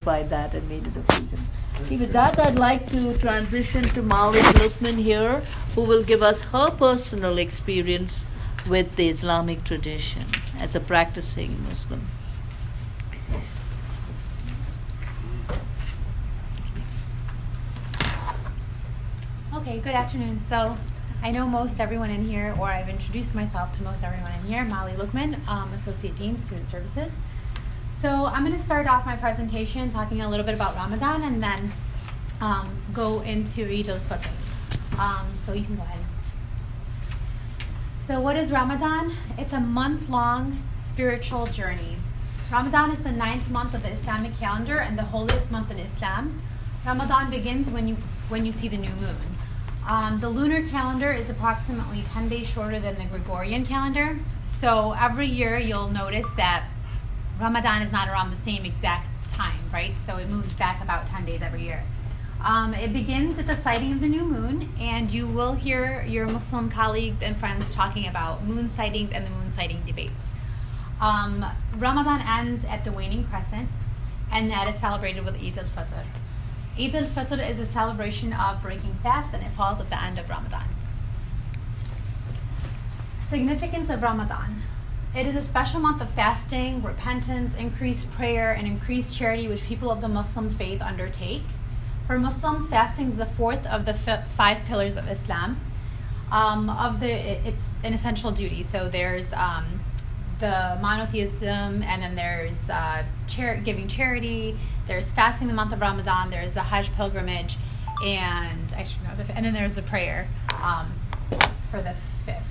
by that and made a decision. Okay, with that, I'd like to transition to Malik Lukman here, who will give us her personal experience with the Islamic tradition as a practicing Muslim. Okay, good afternoon. So I know most everyone in here, or I've introduced myself to most everyone in here. Mali Lukman, Associate Dean, Student Services. So I'm going to start off my presentation talking a little bit about Ramadan and then go into Eid Ul-Fitr. So you can go ahead. So what is Ramadan? It's a month-long spiritual journey. Ramadan is the 9th month of the Islamic calendar and the holiest month in Islam. Ramadan begins when you see the new moon. The lunar calendar is approximately 10 days shorter than the Gregorian calendar. So every year you'll notice that Ramadan is not around the same exact time, right? So it moves back about 10 days every year. It begins at the sighting of the new moon, and you will hear your Muslim colleagues and friends talking about moon sightings and the moon sighting debates. Ramadan ends at the waning crescent, and that is celebrated with Eid Ul-Fitr. Eid Ul-Fitr is a celebration of breaking fast, and it falls at the end of Ramadan. Significance of Ramadan. It is a special month of fasting, repentance, increased prayer, and increased charity which people of the Muslim faith undertake. For Muslims, fasting is the fourth of the 5 pillars of Islam. It's an essential duty. So there's the monotheism, and then there's giving charity. There's fasting the month of Ramadan. There's the Hajj pilgrimage, and then there's the prayer for the 5th.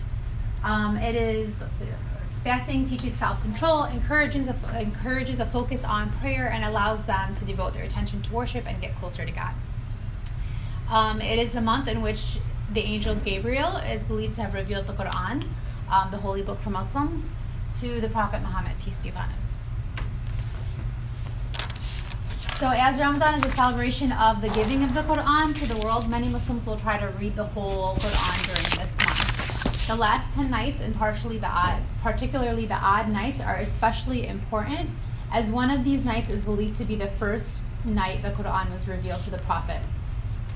Fasting teaches self-control, encourages a focus on prayer, and allows them to devote their attention to worship and get closer to God. It is the month in which the angel Gabriel is believed to have revealed the Quran, the holy book for Muslims, to the Prophet Muhammad, peace be upon him. So as Ramadan is a celebration of the giving of the Quran to the world, many Muslims will try to read the whole Quran during this month. The last 10 nights, and particularly the odd nights, are especially important, as one of these nights is believed to be the first night the Quran was revealed to the Prophet.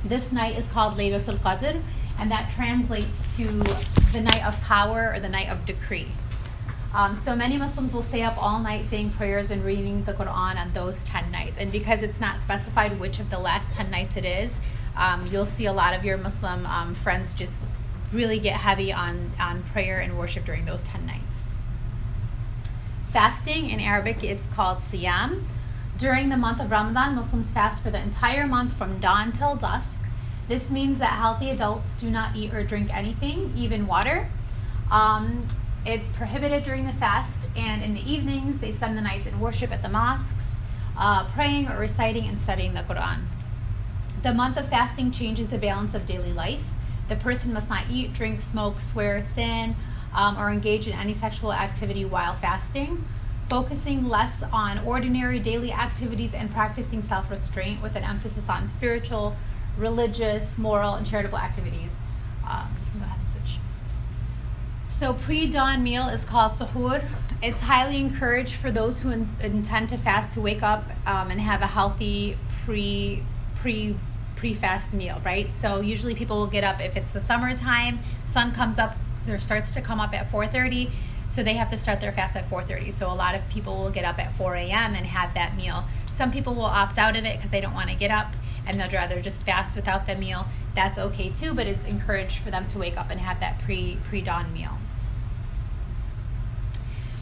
This night is called Laylatul Qadr, and that translates to the night of power or the night of decree. So many Muslims will stay up all night saying prayers and reading the Quran on those 10 nights. And because it's not specified which of the last 10 nights it is, you'll see a lot of your Muslim friends just really get heavy on prayer and worship during those 10 nights. Fasting, in Arabic it's called Siyam. During the month of Ramadan, Muslims fast for the entire month from dawn till dusk. This means that healthy adults do not eat or drink anything, even water. It's prohibited during the fast, and in the evenings they spend the nights in worship at the mosques, praying or reciting and studying the Quran. The month of fasting changes the balance of daily life. The person must not eat, drink, smoke, swear, sin, or engage in any sexual activity while fasting, focusing less on ordinary daily activities and practicing self-restraint with an emphasis on spiritual, religious, moral, and charitable activities. You can go ahead and switch. So pre-dawn meal is called sahur. It's highly encouraged for those who intend to fast to wake up and have a healthy pre-fast meal, right? So usually people will get up if it's the summertime, sun comes up, or starts to come up at 4:30, so they have to start their fast at 4:30. So a lot of people will get up at 4 a.m. and have that meal. Some people will opt out of it because they don't want to get up and they'd rather just fast without the meal. That's okay too, but it's encouraged for them to wake up and have that pre-dawn meal.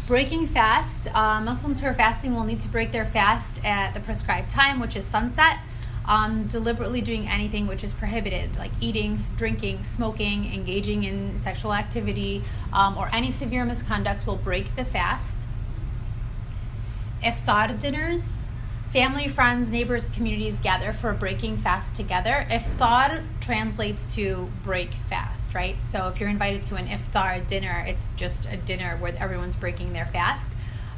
Breaking fast. Muslims who are fasting will need to break their fast at the prescribed time, which is sunset. Deliberately doing anything which is prohibited, like eating, drinking, smoking, engaging in sexual activity, or any severe misconduct will break the fast. Iftar dinners. Family, friends, neighbors, communities gather for a breaking fast together. Iftar translates to break fast, right? So if you're invited to an iftar dinner, it's just a dinner where everyone's breaking their fast.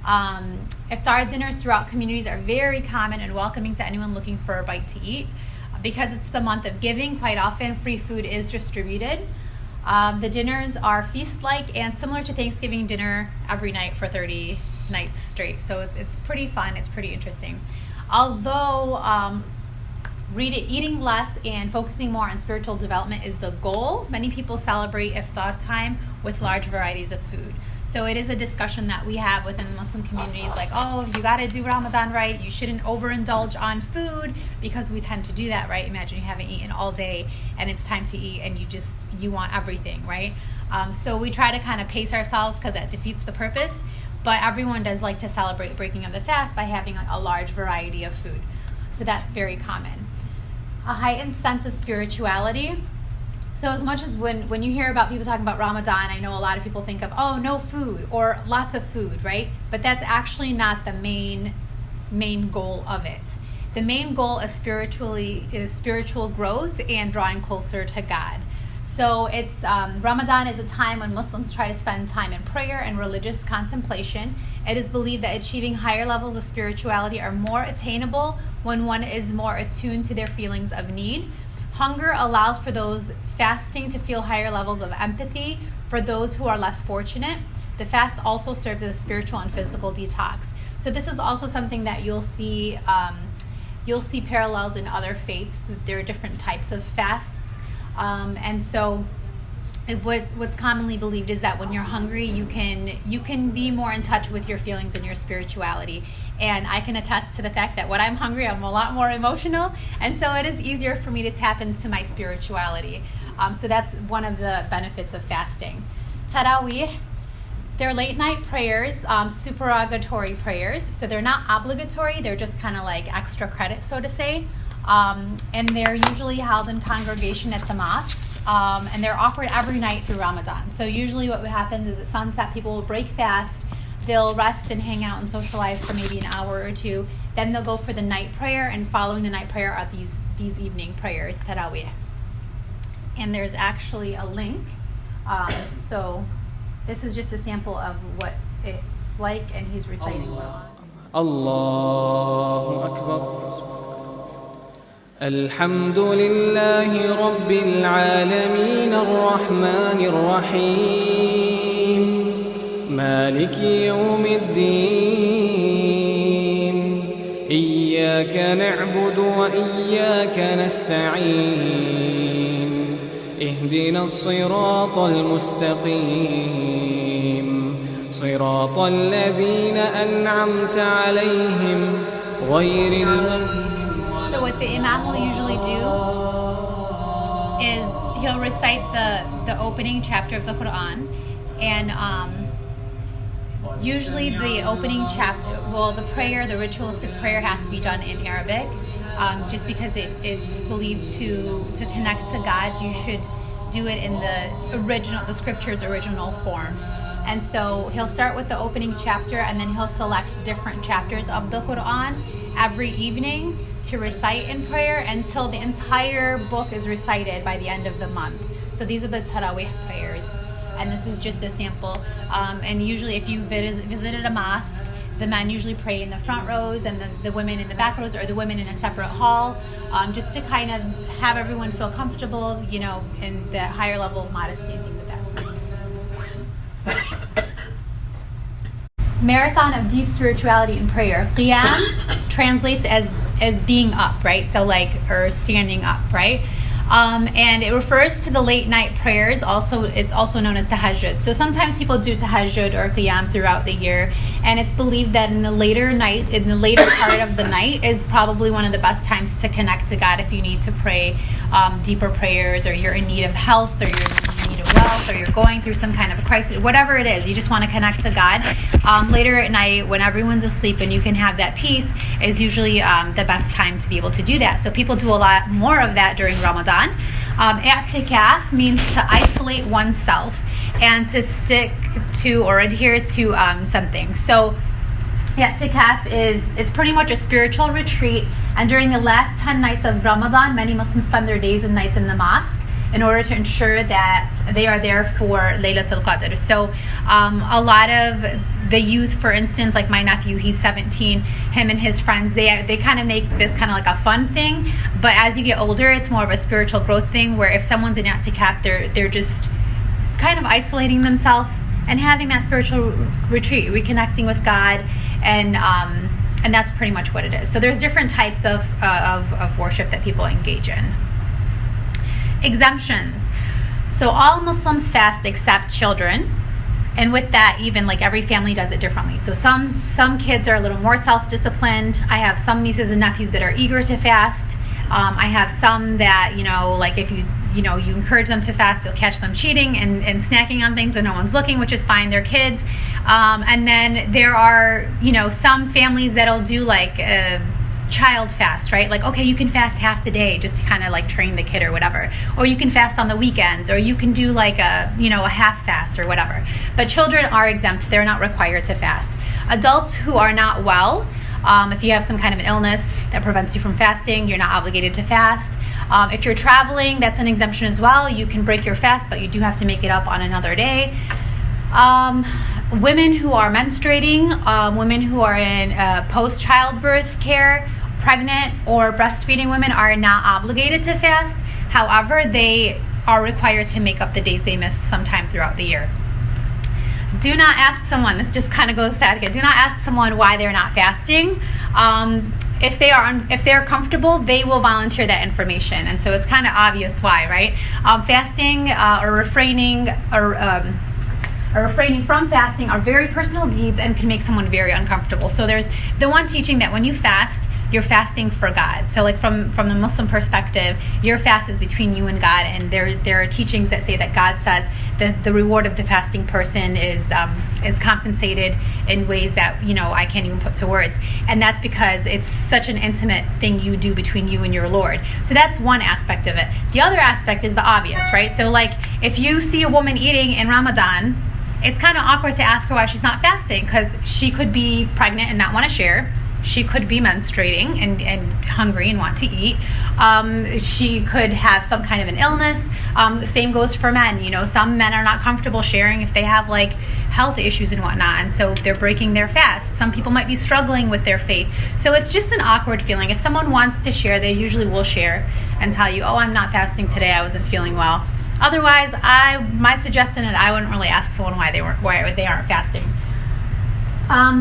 Iftar dinners throughout communities are very common and welcoming to anyone looking for a bite to eat. Because it's the month of giving, quite often free food is distributed. The dinners are feast-like and similar to Thanksgiving dinner every night for 30 nights straight. So it's pretty fun. It's pretty interesting. Although eating less and focusing more on spiritual development is the goal, many people celebrate iftar time with large varieties of food. So it is a discussion that we have within the Muslim communities, like, oh, you got to do Ramadan right. You shouldn't overindulge on food, because we tend to do that, right? Imagine you haven't eaten all day and it's time to eat and you want everything, right? So we try to kind of pace ourselves, because that defeats the purpose. But everyone does like to celebrate breaking of the fast by having like a large variety of food. So that's very common. A heightened sense of spirituality. So as much as when you hear about people talking about Ramadan, I know a lot of people think of, oh, no food or lots of food, right? But that's actually not the main goal of it. The main goal is spiritual growth and drawing closer to God. So it's Ramadan is a time when Muslims try to spend time in prayer and religious contemplation. It is believed that achieving higher levels of spirituality are more attainable when one is more attuned to their feelings of need. Hunger allows for those fasting to feel higher levels of empathy for those who are less fortunate. The fast also serves as a spiritual and physical detox. So this is also something that you'll see parallels in other faiths. There are different types of fasts. And so what's commonly believed is that when you're hungry, you can be more in touch with your feelings and your spirituality. And I can attest to the fact that when I'm hungry, I'm a lot more emotional. And so it is easier for me to tap into my spirituality. So that's one of the benefits of fasting. Taraweeh, they're late night prayers, supererogatory prayers. So they're not obligatory, they're just kind of like extra credit, so to say. And they're usually held in congregation at the mosques, and they're offered every night through Ramadan. So usually what happens is at sunset, people will break fast, they'll rest and hang out and socialize for maybe an hour or two, then they'll go for the night prayer, and following the night prayer are these evening prayers, Taraweeh. And there's actually a link, so this is just a sample of what it's like, and he's reciting Allahu Akbar. الحمد لله رب العالمين الرحمن الرحيم مالك يوم الدين إياك نعبد وإياك نستعين اهدنا الصراط المستقيم صراط الذين أنعمت عليهم غير المغضوب. So what the Imam will usually do is he'll recite the opening chapter of the Quran, and usually the opening chapter, the prayer, the ritualistic prayer has to be done in Arabic, just because it's believed to connect to God. You should do it in the scripture's original form. And so he'll start with the opening chapter, and then he'll select different chapters of the Quran every evening to recite in prayer until the entire book is recited by the end of the month. So these are the Taraweeh prayers, and this is just a sample. And usually if you visited a mosque, the men usually pray in the front rows, and the women in the back rows, or the women in a separate hall, just to kind of have everyone feel comfortable, in the higher level of modesty and things of that sort. Marathon of deep spirituality and prayer. Qiyam translates as being up, right? So or standing up, right? And it refers to the late night prayers. It's also known as tahajjud. So sometimes people do tahajjud or qiyam throughout the year, and it's believed that in the later part of the night is probably one of the best times to connect to God if you need to pray deeper prayers, or you're in need of health, or you're in need of wealth, or you're going through some kind of a crisis, whatever it is, you just want to connect to God. Later at night, when everyone's asleep and you can have that peace, is usually the best time to be able to do that. So people do a lot more of that during Ramadan. I'tikaf means to isolate oneself and to stick to or adhere to something. So I'tikaf it's pretty much a spiritual retreat, and during the last 10 nights of Ramadan, many Muslims spend their days and nights in the mosque in order to ensure that they are there for Laylatul Qadr. So a lot of the youth, for instance, like my nephew, he's 17, him and his friends, they kind of make this kind of like a fun thing, but as you get older, it's more of a spiritual growth thing, where if someone's in i'tikaf, they're just kind of isolating themselves and having that spiritual retreat, reconnecting with God, and And that's pretty much what it is. So there's different types of worship that people engage in. Exemptions. So all Muslims fast except children. And with that, even like every family does it differently. So some kids are a little more self-disciplined. I have some nieces and nephews that are eager to fast. I have some that, like if you encourage them to fast, you'll catch them cheating and snacking on things when no one's looking, which is fine. They're kids. And then there are, some families that'll do like a child fast, right? Like, okay, you can fast half the day just to kind of like train the kid or whatever. Or you can fast on the weekends, or you can do like a half fast or whatever. But children are exempt. They're not required to fast. Adults who are not well, if you have some kind of an illness that prevents you from fasting, you're not obligated to fast. If you're traveling, that's an exemption as well. You can break your fast, but you do have to make it up on another day. Women who are menstruating, women who are in post-childbirth care, pregnant or breastfeeding women are not obligated to fast. However, they are required to make up the days they missed sometime throughout the year. Do not ask someone, this just kind of goes sad again, do not ask someone why they're not fasting. If they're comfortable, they will volunteer that information, and so it's kind of obvious why, right? Fasting or refraining from fasting are very personal deeds and can make someone very uncomfortable. So there's the one teaching that when you fast, you're fasting for God. So like from the Muslim perspective, your fast is between you and God, and there are teachings that say that God says that the reward of the fasting person is compensated in ways that I can't even put to words, and that's because it's such an intimate thing you do between you and your Lord. So that's one aspect of it. The other aspect is the obvious, right? So like if you see a woman eating in Ramadan, it's kind of awkward to ask her why she's not fasting, because she could be pregnant and not want to share. She could be menstruating and hungry and want to eat. She could have some kind of an illness. The same goes for men. Some men are not comfortable sharing if they have like health issues and whatnot, and so they're breaking their fast. Some people might be struggling with their faith. So it's just an awkward feeling. If someone wants to share, they usually will share and tell you, oh, I'm not fasting today, I wasn't feeling well. Otherwise, my suggestion is I wouldn't really ask someone why they aren't fasting.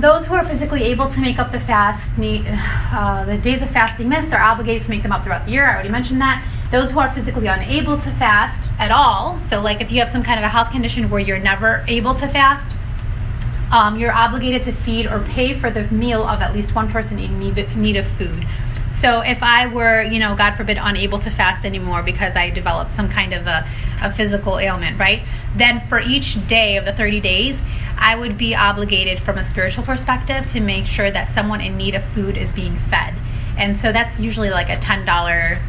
Those who are physically able to make up the fast, the days of fasting missed, are obligated to make them up throughout the year. I already mentioned that. Those who are physically unable to fast at all, so like if you have some kind of a health condition where you're never able to fast, you're obligated to feed or pay for the meal of at least one person in need of food. So if I were, God forbid, unable to fast anymore because I developed some kind of a physical ailment, right? Then for each day of the 30 days, I would be obligated from a spiritual perspective to make sure that someone in need of food is being fed. And so that's usually like a $10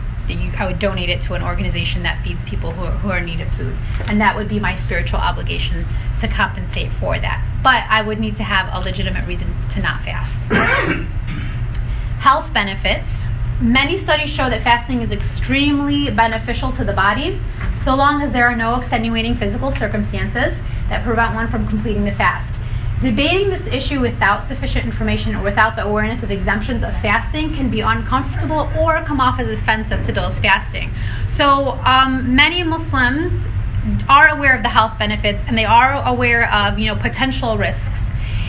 I would donate it to an organization that feeds people who are in need of food. And that would be my spiritual obligation to compensate for that. But I would need to have a legitimate reason to not fast. Health benefits. Many studies show that fasting is extremely beneficial to the body, so long as there are no extenuating physical circumstances that prevent one from completing the fast. Debating this issue without sufficient information or without the awareness of exemptions of fasting can be uncomfortable or come off as offensive to those fasting. So many Muslims are aware of the health benefits, and they are aware of potential risks,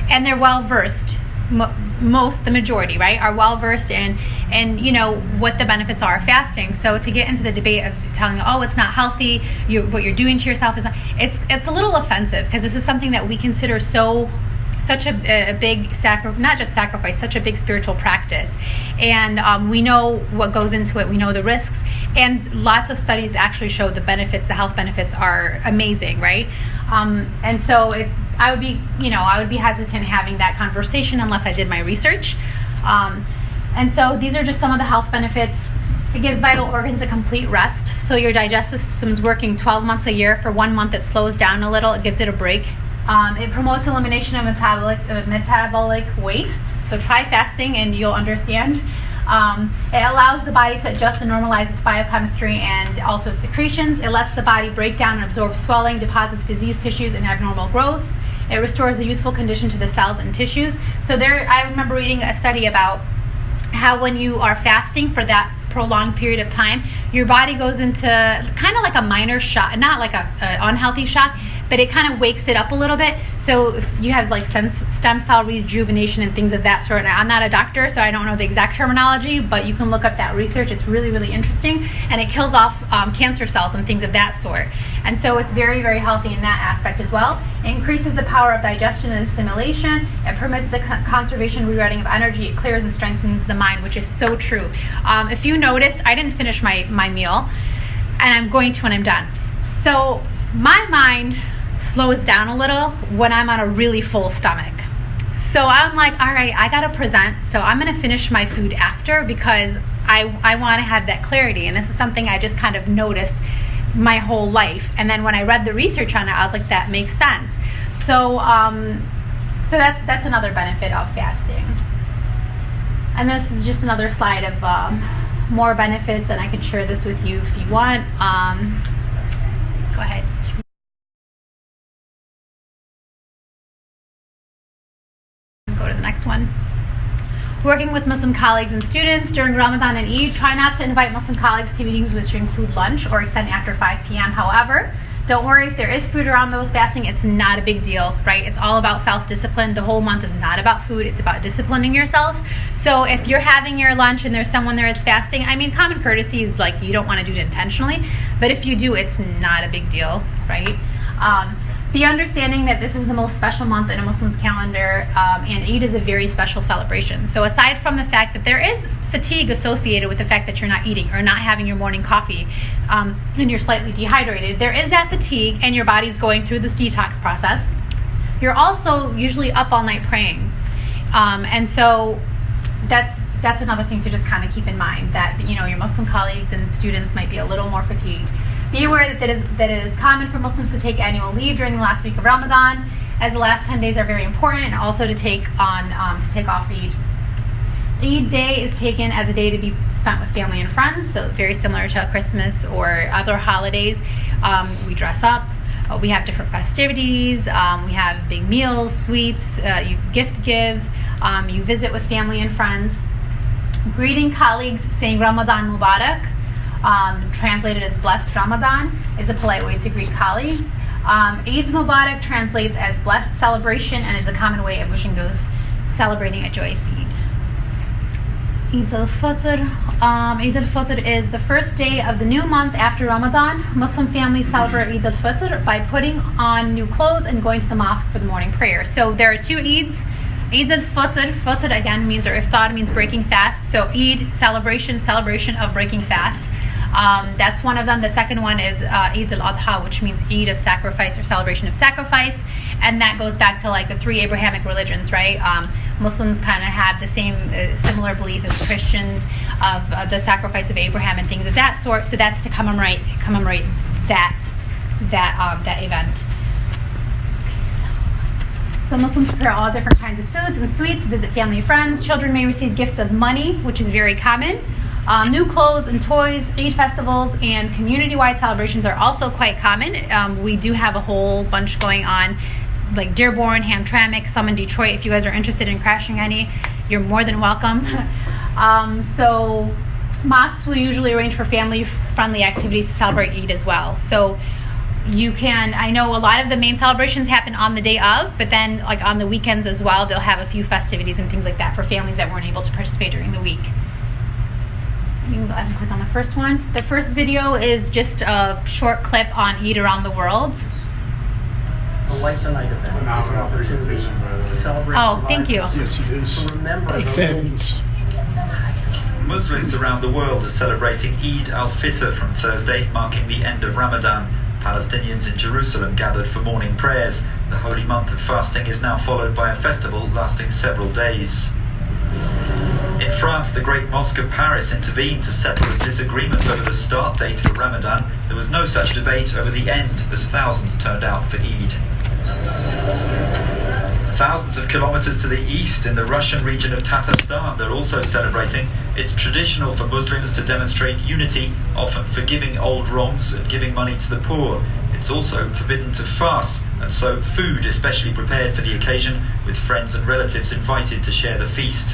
and they're well versed. The majority, right, are well versed in what the benefits are of fasting. So to get into the debate of telling, oh, it's not healthy, what you're doing to yourself is not, it's a little offensive, because this is something that we consider such a big sacrifice, such a big spiritual practice, and we know what goes into it. We know the risks, and lots of studies actually show the benefits. The health benefits are amazing, right? And so I would be hesitant having that conversation unless I did my research. And so these are just some of the health benefits. It gives vital organs a complete rest. So your digestive system is working 12 months a year. For 1 month, it slows down a little. It gives it a break. It promotes elimination of metabolic wastes. So try fasting and you'll understand. It allows the body to adjust and normalize its biochemistry and also its secretions. It lets the body break down and absorb swelling, deposits diseased tissues and abnormal growths. It restores a youthful condition to the cells and tissues. So I remember reading a study about how when you are fasting for that prolonged period of time, your body goes into kind of like a minor shock, not like a unhealthy shock. but it kind of wakes it up a little bit. So you have like stem cell rejuvenation and things of that sort. Now, I'm not a doctor, so I don't know the exact terminology, but you can look up that research. It's really, really interesting, and it kills off cancer cells and things of that sort. And so it's very, very healthy in that aspect as well. It increases the power of digestion and assimilation. It permits the conservation and rewriting of energy. It clears and strengthens the mind, which is so true. If you noticed, I didn't finish my meal, and I'm going to when I'm done. So my mind slows down a little when I'm on a really full stomach. So I'm like, all right, I gotta present, so I'm gonna finish my food after, because I want to have that clarity. And this is something I just kind of noticed my whole life. And then when I read the research on it, I was like, that makes sense. So so that's another benefit of fasting. And this is just another slide of more benefits, and I can share this with you if you want. Go ahead. Go to the next one. Working with Muslim colleagues and students during Ramadan and Eid. Try not to invite Muslim colleagues to meetings which include lunch or extend after 5 p.m. However, don't worry if there is food around those fasting. It's not a big deal, right? It's all about self-discipline. The whole month is not about food. It's about disciplining yourself. So if you're having your lunch and there's someone there that's fasting, I mean, common courtesy is like you don't want to do it intentionally, but if you do, it's not a big deal, right? Be understanding that this is the most special month in a Muslim's calendar, and Eid is a very special celebration. So aside from the fact that there is fatigue associated with the fact that you're not eating or not having your morning coffee, and you're slightly dehydrated, there is that fatigue and your body's going through this detox process. You're also usually up all night praying, and so that's another thing to just kind of keep in mind, that your Muslim colleagues and students might be a little more fatigued. Be aware that it is common for Muslims to take annual leave during the last week of Ramadan, as the last 10 days are very important, and also to take off Eid. Eid day is taken as a day to be spent with family and friends, so very similar to Christmas or other holidays. We dress up, we have different festivities, we have big meals, sweets, you gift give, you visit with family and friends. Greeting colleagues, saying Ramadan Mubarak, translated as blessed Ramadan, is a polite way to greet colleagues. Eid Mubarak translates as blessed celebration and is a common way of wishing those celebrating a joyous Eid. Eid Ul-Fitr. Eid Ul-Fitr is the first day of the new month after Ramadan. Muslim families celebrate Eid Ul-Fitr by putting on new clothes and going to the mosque for the morning prayer. So there are two Eids. Eid Ul-Fitr, Fitr again means, or iftar means breaking fast. So Eid, celebration of breaking fast. That's one of them. The second one is Eid al-Adha, which means Eid of sacrifice or celebration of sacrifice, and that goes back to like the three Abrahamic religions, right? Muslims kind of have the same similar belief as Christians of the sacrifice of Abraham and things of that sort. So that's to commemorate that event. So Muslims prepare all different kinds of foods and sweets, visit family and friends. Children may receive gifts of money, which is very common. New clothes and toys, Eid festivals, and community-wide celebrations are also quite common. We do have a whole bunch going on, like Dearborn, Hamtramck, some in Detroit. If you guys are interested in crashing any, you're more than welcome. So mosques will usually arrange for family-friendly activities to celebrate Eid as well. So you can, I know a lot of the main celebrations happen on the day of, but then like on the weekends as well, they'll have a few festivities and things like that for families that weren't able to participate during the week. You can go ahead and click on the first one. The first video is just a short clip on Eid around the world. A light the night event. Phenomenal presentation, to celebrate. Oh, thank you. Yes, it is. To remember Excellent. Muslims around the world are celebrating Eid Al-Fitr from Thursday, marking the end of Ramadan. Palestinians in Jerusalem gathered for morning prayers. The holy month of fasting is now followed by a festival lasting several days. In France, the Great Mosque of Paris intervened to settle a disagreement over the start date for Ramadan. There was no such debate over the end, as thousands turned out for Eid. Thousands of kilometers to the east, in the Russian region of Tatarstan, they're also celebrating. It's traditional for Muslims to demonstrate unity, often forgiving old wrongs and giving money to the poor. It's also forbidden to fast, and so food is specially prepared for the occasion, with friends and relatives invited to share the feast.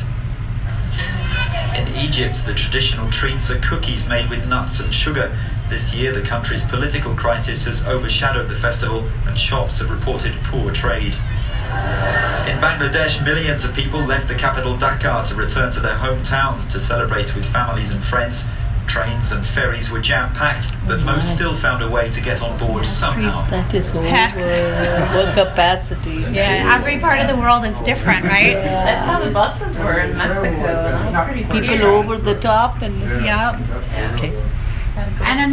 In Egypt, the traditional treats are cookies made with nuts and sugar. This year, the country's political crisis has overshadowed the festival, and shops have reported poor trade. In Bangladesh, millions of people left the capital Dhaka to return to their hometowns to celebrate with families and friends. Trains and ferries were jam-packed, but most still found a way to get on board somehow. That is over Packed. capacity. Yeah, every part of the world is different, right? That's how the buses were in Mexico, and that was pretty scary. People over the top and Yep. okay. And then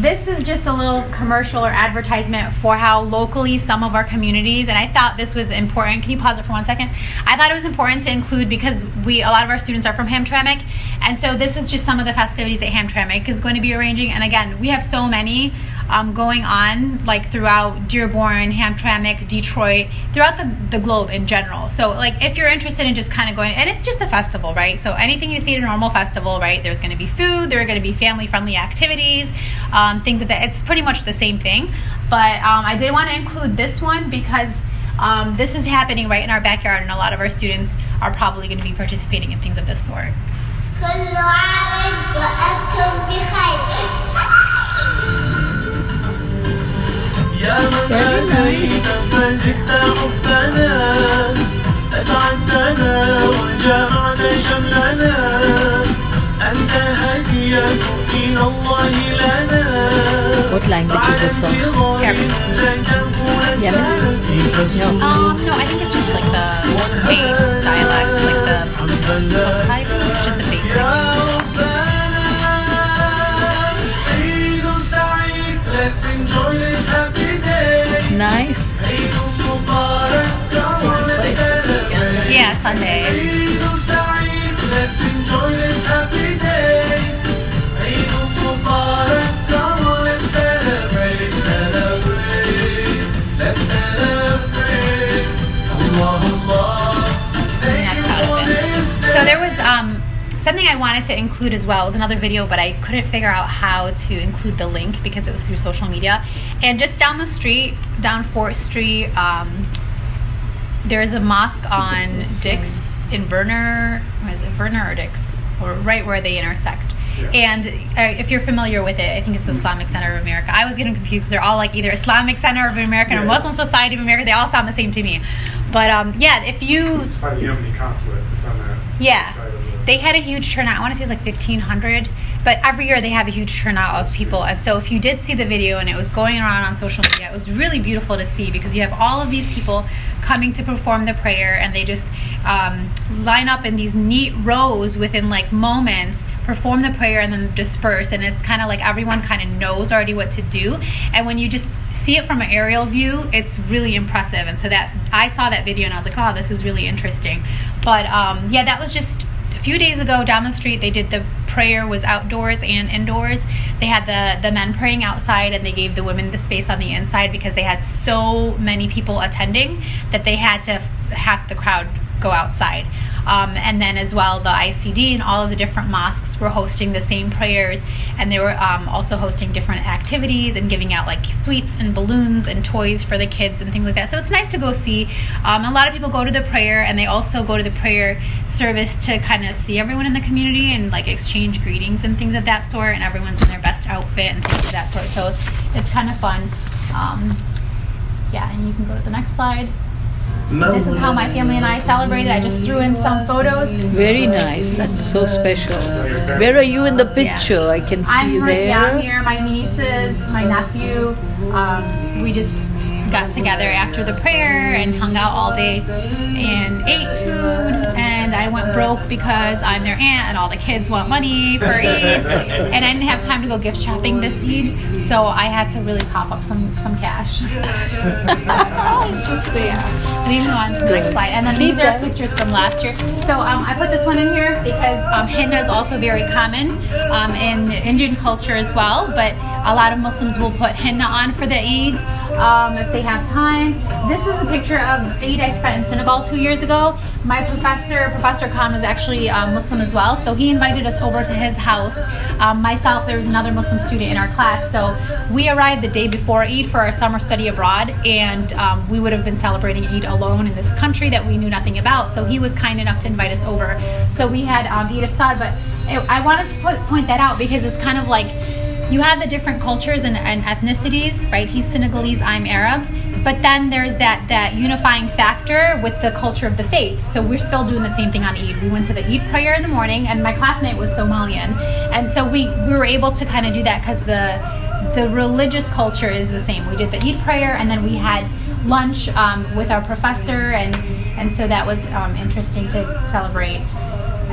this is just a little commercial or advertisement for how locally some of our communities, and I thought this was important. Can you pause it for 1 second? I thought it was important to include because a lot of our students are from Hamtramck, and so this is just some of the festivities that Hamtramck is going to be arranging. And again, we have so many going on like throughout Dearborn, Hamtramck, Detroit, throughout the globe in general. So like if you're interested in just kind of going, and it's just a festival, right? So anything you see at a normal festival, right? There's going to be food, there are going to be family-friendly activities, things like that. It's pretty much the same thing. But I did want to include this one because this is happening right in our backyard, and a lot of our students are probably going to be participating in things of this sort. يا من ما زدت حبنا أسعدتنا وجمعت شملنا أنت هدية من الله لنا. What language is this song? Yemen? No, I think it's just like the base dialect, like the most type, just the basic. Let's enjoy this happy day. Nice. Yeah, Sunday. Let's enjoy this happy day. Eid Mubarak, come on, let's celebrate, celebrate. Let's celebrate. Allah, Allah. So there was something I wanted to include as well. It was another video, but I couldn't figure out how to include the link because it was through social media. And just down the street, down 4th Street, there is a mosque on Dix in Verner. What is it, Verner or Dix? Or right where they intersect. Yeah. And if you're familiar with it, I think it's the Islamic Center of America. I was getting confused. They're all like either Islamic Center of America or Muslim Society of America. They all sound the same to me. But yeah, if you... It's by the Yemeni consulate. It's on that yeah. side of the... They had a huge turnout. I want to say it's like 1,500. But every year they have a huge turnout of people. And so if you did see the video and it was going around on social media, it was really beautiful to see because you have all of these people coming to perform the prayer, and they just line up in these neat rows within like moments, perform the prayer, and then disperse. And it's kind of like everyone kind of knows already what to do. And when you just see it from an aerial view, it's really impressive. And so that I saw that video and I was like, oh, this is really interesting. But yeah, that was just a few days ago down the street. They did the prayer, was outdoors and indoors. They had the men praying outside, and they gave the women the space on the inside because they had so many people attending that they had to have the crowd go outside. And then as well, the ICD and all of the different mosques were hosting the same prayers, and they were also hosting different activities and giving out like sweets and balloons and toys for the kids and things like that. So it's nice to go see. A lot of people go to the prayer, and they also go to the prayer service to kind of see everyone in the community and like exchange greetings and things of that sort, and everyone's in their best outfit and things of that sort. So it's kind of fun. Yeah, and you can go to the next slide. This is how my family and I celebrated. I just threw in some photos. Very nice. That's so special. Where are you in the picture? Yeah. I can see I'm you there. I'm here. My nieces, my nephew. We just got together after the prayer and hung out all day and ate food. And I went broke because I'm their aunt and all the kids want money for Eid. And I didn't have time to go gift shopping this Eid, so I had to really cough up some cash. Interesting. And you can go on to the next slide. And then these are pictures from last year. So I put this one in here because henna is also very common in Indian culture as well. But a lot of Muslims will put henna on for the Eid if they have time. This is a picture of Eid I spent in Senegal 2 years ago. My Professor Khan, was actually Muslim as well, so he invited us over to his house. Myself, there was another Muslim student in our class, so we arrived the day before Eid for our summer study abroad, and we would have been celebrating Eid alone in this country that we knew nothing about, so he was kind enough to invite us over. So we had Eid Iftar, but I wanted to point that out because it's kind of like you have the different cultures and ethnicities, right? He's Senegalese, I'm Arab. But then there's that unifying factor with the culture of the faith. So we're still doing the same thing on Eid. We went to the Eid prayer in the morning, and my classmate was Somalian. And so we were able to kind of do that because the religious culture is the same. We did the Eid prayer, and then we had lunch with our professor, and so that was interesting to celebrate.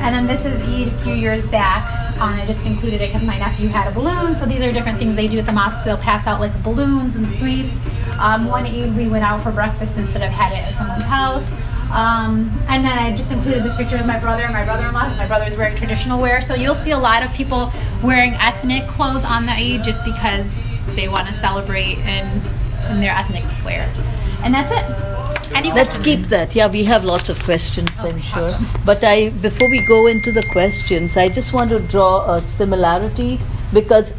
And then this is Eid a few years back. I just included it because my nephew had a balloon. So these are different things they do at the mosque. They'll pass out like balloons and sweets. One Eid we went out for breakfast instead of had it at someone's house. And then I just included this picture of my brother and my brother-in-law. My brother's wearing traditional wear. So you'll see a lot of people wearing ethnic clothes on the Eid just because they want to celebrate in their ethnic wear. And that's it. Let's keep that. Yeah, we have lots of questions, I'm sure. Awesome. But before we go into the questions, I just want to draw a similarity, because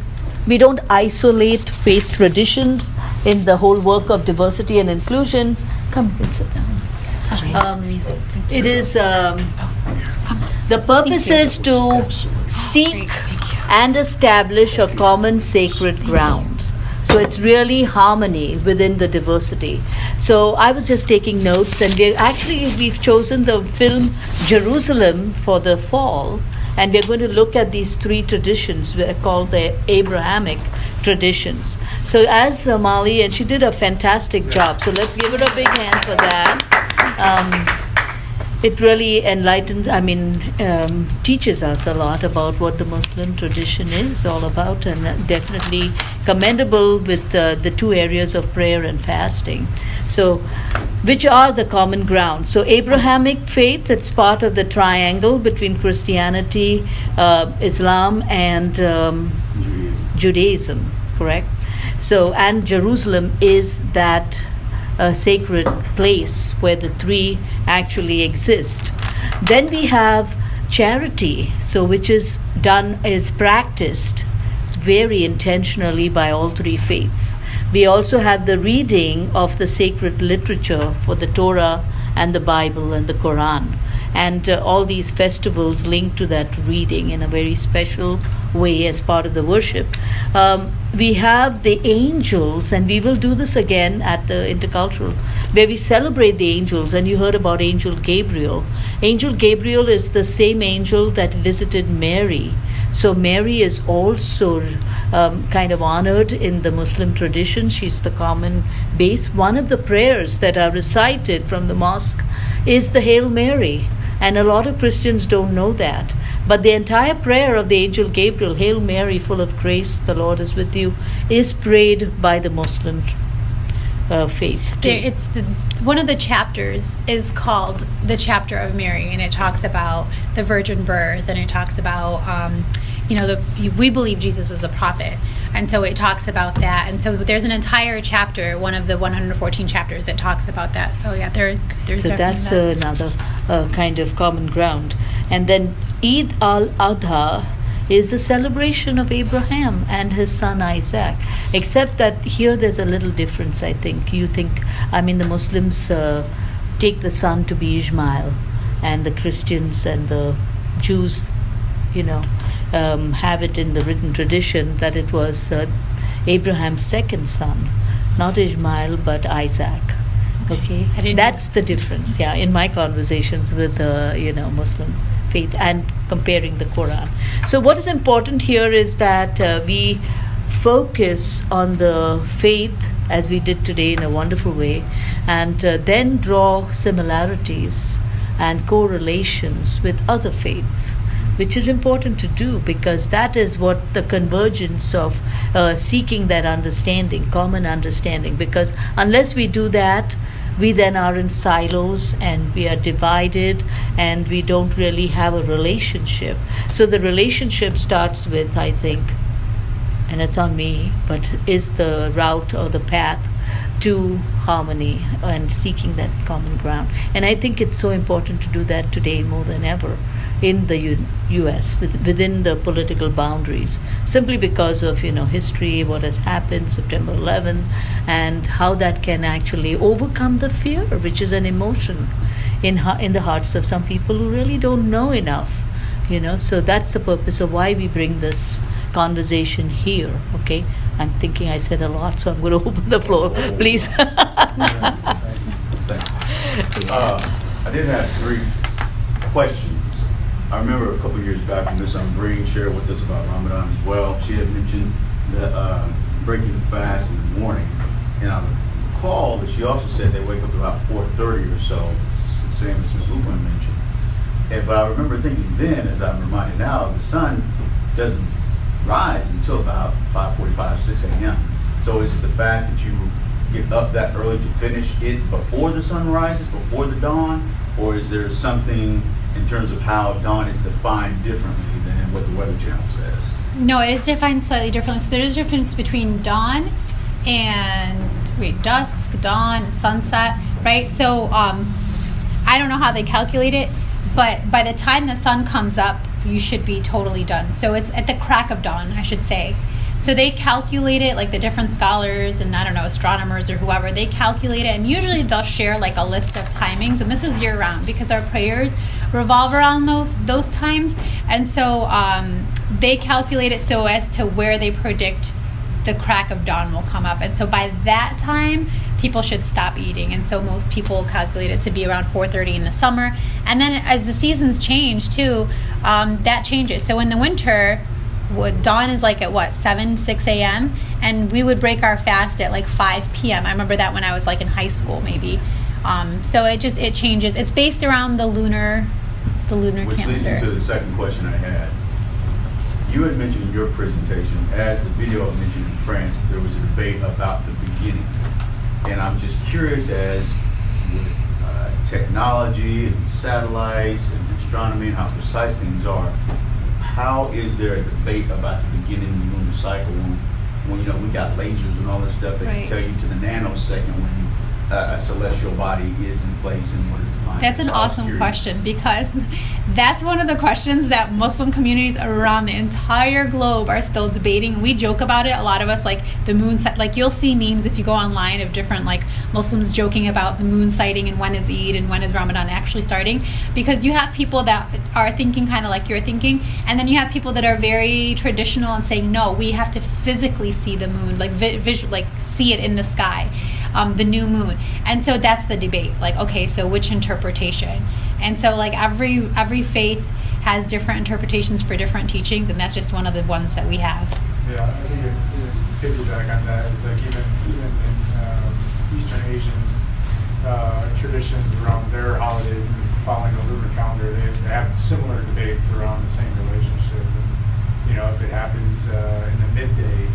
we don't isolate faith traditions in the whole work of diversity and inclusion. Come and sit down. It is the purpose is to seek and establish a common sacred ground. So it's really harmony within the diversity. So I was just taking notes, and we've chosen the film Jerusalem for the fall, and we're going to look at these three traditions called the Abrahamic traditions. So as Mali, and she did a fantastic job, so let's give her a big hand for that. It really enlightens, teaches us a lot about what the Muslim tradition is all about, and definitely commendable with the two areas of prayer and fasting. So, which are the common ground? So, Abrahamic faith, it's part of the triangle between Christianity, Islam, and Judaism, correct? So, and Jerusalem is that a sacred place where the three actually exist. Then we have charity, so which is practiced very intentionally by all three faiths. We also have the reading of the sacred literature for the Torah and the Bible and the Quran, and all these festivals linked to that reading in a very special way as part of the worship. We have the angels, and we will do this again at the intercultural, where we celebrate the angels. And you heard about Angel Gabriel. Angel Gabriel is the same angel that visited Mary. So Mary is also kind of honored in the Muslim tradition. She's the common base. One of the prayers that are recited from the mosque is the Hail Mary. And a lot of Christians don't know that. But the entire prayer of the angel Gabriel, Hail Mary, full of grace, the Lord is with you, is prayed by the Muslim faith. One of the chapters is called the chapter of Mary, and it talks about the virgin birth, and it talks about we believe Jesus is a prophet, and so it talks about that. And so there's an entire chapter, one of the 114 chapters, that talks about that. So yeah, there's so that's another kind of common ground. And then Eid al-Adha is the celebration of Abraham and his son Isaac, except that here there's a little difference. I think the Muslims take the son to be Ishmael, and the Christians and the Jews have it in the written tradition that it was Abraham's second son, not Ishmael but Isaac. Okay, that's the difference. Yeah, in my conversations with Muslim faith and comparing the Quran. So what is important here is that we focus on the faith as we did today in a wonderful way, and then draw similarities and correlations with other faiths, which is important to do, because that is what the convergence of seeking that understanding, common understanding. Because unless we do that, we then are in silos and we are divided and we don't really have a relationship. So the relationship starts with, I think, and it's on me, but is the route or the path to harmony and seeking that common ground. And I think it's so important to do that today more than ever in the U.S. within the political boundaries, simply because of history, what has happened, September 11th, and how that can actually overcome the fear, which is an emotion in the hearts of some people who really don't know enough, So that's the purpose of why we bring this conversation here. Okay, I'm thinking I said a lot, so I'm going to open the floor, please. I did have 3 questions. I remember a couple of years back when Miss Green shared with us about Ramadan as well. She had mentioned the breaking the fast in the morning, and I recall that she also said they wake up about 4:30 or so, same as Ms. Lupin mentioned. But I remember thinking then, as I'm reminded now, the sun doesn't rise until about 5:45, 6 a.m. So is it the fact that you get up that early to finish it before the sun rises, before the dawn, or is there something in terms of how dawn is defined differently than what the Weather Channel says? No, it is defined slightly differently. So there's a difference between dawn and dusk, dawn, and sunset, right? So I don't know how they calculate it, but by the time the sun comes up, you should be totally done. So it's at the crack of dawn, I should say. So they calculate it, like the different scholars and I don't know, astronomers or whoever, they calculate it, and usually they'll share like a list of timings, and this is year round because our prayers revolve around those times, and so they calculate it so as to where they predict the crack of dawn will come up, and so by that time people should stop eating, and so most people calculate it to be around 4:30 in the summer, and then as the seasons change too, that changes. So in the winter, dawn is like at 6 a.m. and we would break our fast at like 5 p.m. I remember that when I was like in high school maybe. So it changes. It's based around the lunar Which calendar. leads me to the second question I had. You had mentioned in your presentation, as the video mentioned in France, there was a debate about the beginning. And I'm just curious, as with technology and satellites and astronomy and how precise things are, how is there a debate about the beginning of the lunar cycle when we got lasers and all this stuff that can tell you to the nanosecond when a celestial body is in place and what is defined? That's an awesome question, because that's one of the questions that Muslim communities around the entire globe are still debating. We joke about it. A lot of us, like the moon, like you'll see memes if you go online of different like Muslims joking about the moon sighting and when is Eid and when is Ramadan actually starting, because you have people that are thinking kind of like you're thinking, and then you have people that are very traditional and saying no, we have to physically see the moon, like like see it in the sky. The new moon. And so that's the debate. Like, okay, so which interpretation? And so like every faith has different interpretations for different teachings, and that's just one of the ones that we have. Yeah, I think piggyback on that is like even in Eastern Asian traditions around their holidays and following the lunar calendar, they have similar debates around the same relationship. And, if it happens in the midday,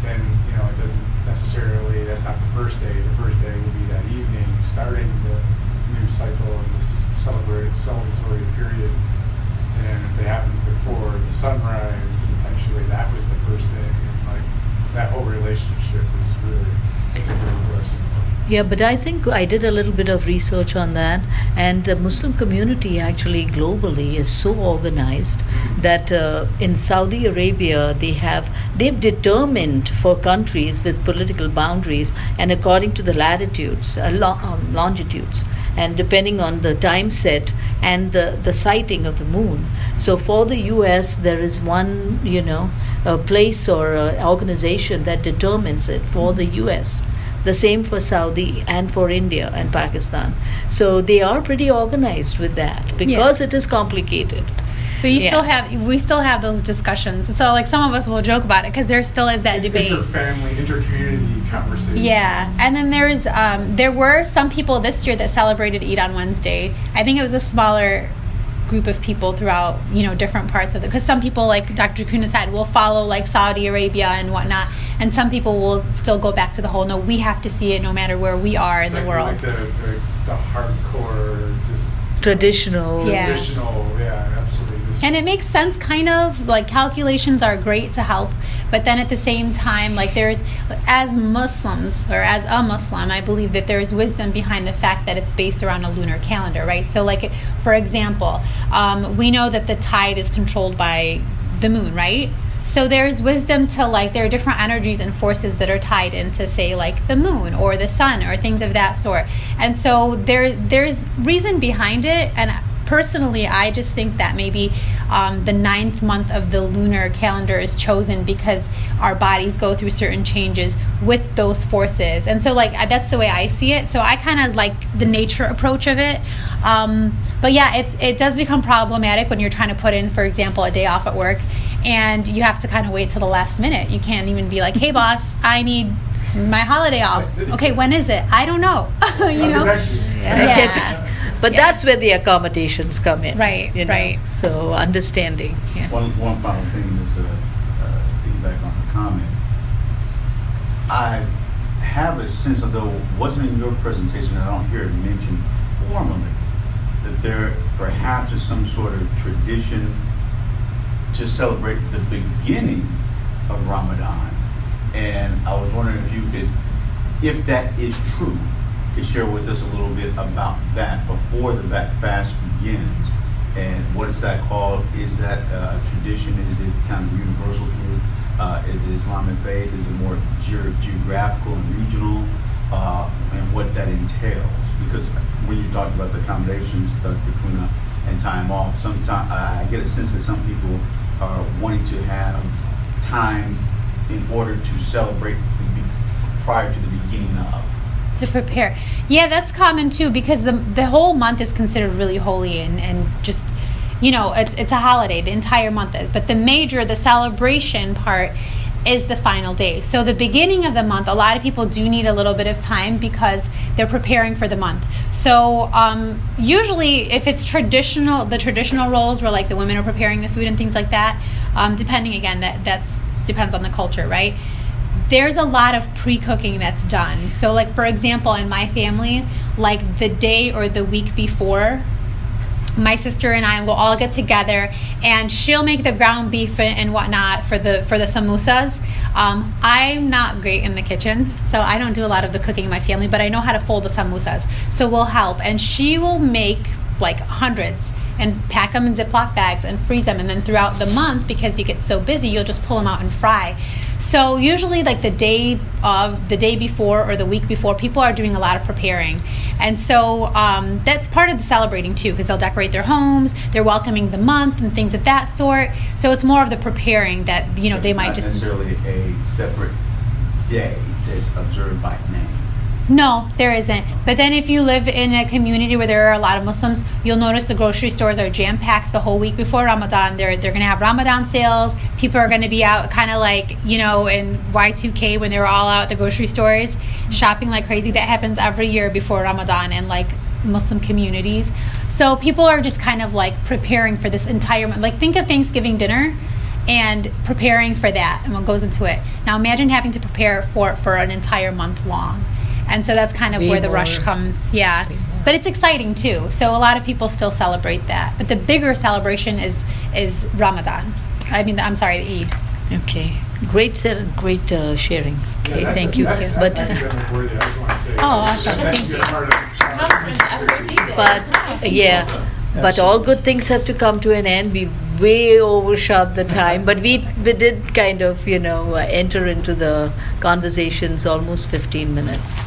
then it doesn't necessarily, that's not the first day. The first day will be that evening, starting the new cycle and this celebratory period. And if it happens before the sunrise, potentially that was the first day. And like that whole relationship is really, it's a great question. Yeah, but I think I did a little bit of research on that, and the Muslim community actually globally is so organized that in Saudi Arabia they've determined for countries with political boundaries and according to the latitudes, longitudes, and depending on the time set and the sighting of the moon. So for the US there is one a place or organization that determines it for the US. The same for Saudi and for India and Pakistan. So they are pretty organized with that because it is complicated. But we still have those discussions. So like some of us will joke about it because there still is that debate. Inter-family, inter-community conversations. Yeah, and then there were some people this year that celebrated Eid on Wednesday. I think it was a smaller group of people throughout different parts of it, because some people, like Dr. Kuna said, will follow like Saudi Arabia and whatnot, and some people will still go back to the whole no, we have to see it no matter where we are in the world. Like the hardcore, just traditional, yeah, absolutely. And it makes sense, kind of, like calculations are great to help, but then at the same time, like as Muslims, or as a Muslim, I believe that there's wisdom behind the fact that it's based around a lunar calendar, right? So like, for example, we know that the tide is controlled by the moon, right? So there's wisdom to like, there are different energies and forces that are tied into, say, like the moon or the sun or things of that sort. And so there's reason behind it, and personally, I just think that maybe the 9th month of the lunar calendar is chosen because our bodies go through certain changes with those forces. And so, like, that's the way I see it. So I kind of like the nature approach of it. But yeah, it does become problematic when you're trying to put in, for example, a day off at work, and you have to kind of wait till the last minute. You can't even be like, hey, boss, I need my holiday off. Okay, when is it? I don't know. You know? Yeah. But that's where the accommodations come in. Right, you know? right. So understanding. Yeah. One final thing is piggyback on the comment. I have a sense, although it wasn't in your presentation, I don't hear it mentioned formally, that there perhaps is some sort of tradition to celebrate the beginning of Ramadan. And I was wondering if you could, if that is true, could share with us a little bit about that before the fast begins, and what is that called? Is that a tradition? Is it kind of universal through the Islamic faith? Is it more geographical and regional, and what that entails? Because when you talk about the accommodations, Dr. Kuna, and time off, sometimes I get a sense that some people are wanting to have time in order to celebrate prior to the beginning of. To prepare. Yeah, that's common too, because the whole month is considered really holy and just, you know, it's a holiday, the entire month is. But the celebration part is the final day. So the beginning of the month, a lot of people do need a little bit of time because they're preparing for the month. So usually if it's the traditional roles where like the women are preparing the food and things like that, depending again, that's depends on the culture, right? There's a lot of pre-cooking that's done. So like, for example, in my family, like the day or the week before, my sister and I will all get together and she'll make the ground beef and whatnot for the samosas. I'm not great in the kitchen, so I don't do a lot of the cooking in my family, but I know how to fold the samosas. So we'll help. And she will make like hundreds and pack them in Ziploc bags and freeze them. And then throughout the month, because you get so busy, you'll just pull them out and fry. So usually like the day before or the week before, people are doing a lot of preparing. And so that's part of the celebrating too, because they'll decorate their homes, they're welcoming the month and things of that sort. So it's more of the preparing that, you know, they might just... It's not necessarily a separate day that's observed by name. No, there isn't. But then if you live in a community where there are a lot of Muslims, you'll notice the grocery stores are jam-packed the whole week before Ramadan. They're going to have Ramadan sales. People are going to be out kind of like, you know, in Y2K when they were all out at the grocery stores shopping like crazy. That happens every year before Ramadan in like Muslim communities. So people are just kind of like preparing for this entire month. Like think of Thanksgiving dinner and preparing for that and what goes into it. Now imagine having to prepare for an entire month long. And so that's kind of where the rush comes. Yeah. But it's exciting too. So a lot of people still celebrate that. But the bigger celebration is Ramadan. I'm sorry, the Eid. Okay. Great sharing. Okay, Yeah, thank you. That's But academic worthy. I just want to say. Oh, awesome. Thank you. Conference after D-Day. But yeah, but all good things have to come to an end. We way overshot the time, but we did kind of, you know, enter into the conversations almost 15 minutes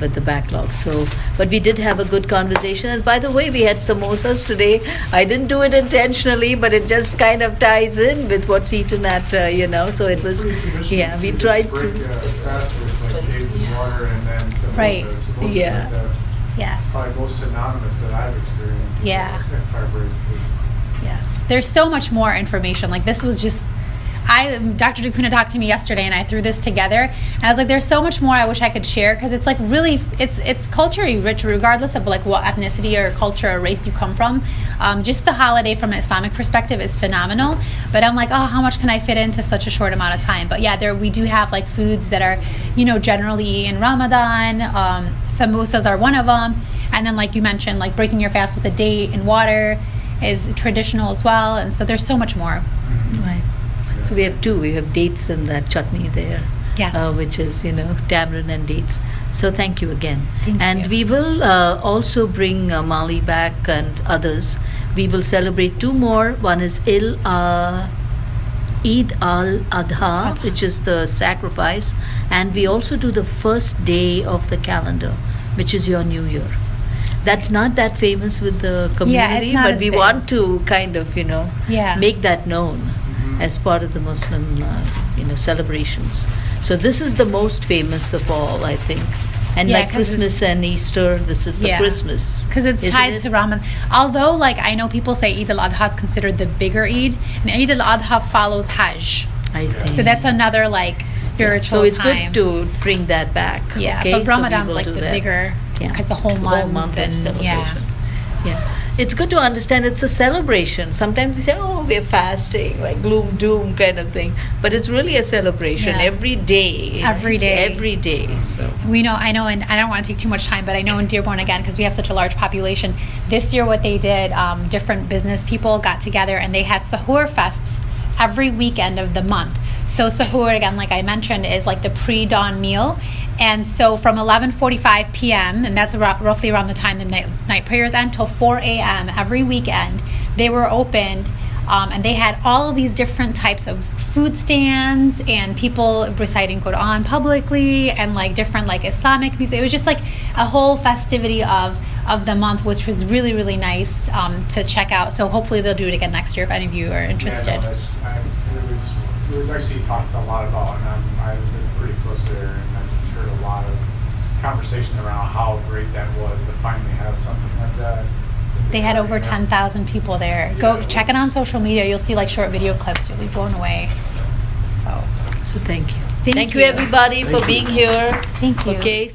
with the backlog. So, but we did have a good conversation. And by the way, we had samosas today. I didn't do it intentionally, but it just kind of ties in with what's eaten at, you know. So it was, yeah, we tried to. Fast with like days of water and then samosas. Right. Samosas Yeah. are the Yes. probably most synonymous that I've experienced. Yeah. Fire break is Yes. There's so much more information. Like this was just, Dr. Dakuna talked to me yesterday and I threw this together and I was like, there's so much more I wish I could share because it's like really, it's culturally rich regardless of like what ethnicity or culture or race you come from. Just the holiday from an Islamic perspective is phenomenal. But I'm like, oh, how much can I fit into such a short amount of time? But yeah, we do have like foods that are, you know, generally in Ramadan. Samosas are one of them. And then like you mentioned, like breaking your fast with a date and water is traditional as well. And so there's so much more. Right. So we have two. We have dates and that chutney there, Yes. which is, you know, tamarind and dates. So thank you again. Thank and you. we will also bring Mali back and others. We will celebrate two more. One is Eid Al-Adha, which is the sacrifice. And we also do the first day of the calendar, which is your New Year. that's not that famous with the community, not but as we big. want to kind of, Yeah. make that known as part of the Muslim, celebrations. So this is the most famous of all, I think. And Yeah, like 'cause Christmas and Easter, this is the Yeah. Christmas. Because it's isn't tied it? to Ramadan. Although, like, I know people say Eid al-Adha is considered the bigger Eid, and Eid al-Adha follows Hajj. I think. So that's another, like, spiritual So it's time. good to bring that back. Yeah, okay? but So we Ramadan's will like do the that. bigger, Yeah. because the whole month, of and celebration. Yeah. It's good to understand it's a celebration. Sometimes we say, oh, we're fasting, like gloom, doom kind of thing. But it's really a celebration Yeah. every day. Every right? day. Every day. So I know, and I don't want to take too much time, but I know in Dearborn, again, because we have such a large population, this year what they did, different business people got together and they had sahur fests every weekend of the month. So sahur, again, like I mentioned, is like the pre-dawn meal. And so from 11:45 p.m., and that's roughly around the time the night prayers end, till 4 a.m. every weekend, they were open. And they had all of these different types of food stands and people reciting Quran publicly and like different like Islamic music. It was just like a whole festivity of the month, which was really, really nice to check out. So hopefully they'll do it again next year if any of you are interested. Yeah, no, it was actually talked a lot about, and I live pretty close there, and I just heard a lot of conversation around how great that was to finally have something like that. They had over 10,000 people there. Go Yeah, check it on social media. You'll see like short video clips. You'll be blown away. So thank you. Thank you you. everybody for being here. Thank you. Okay.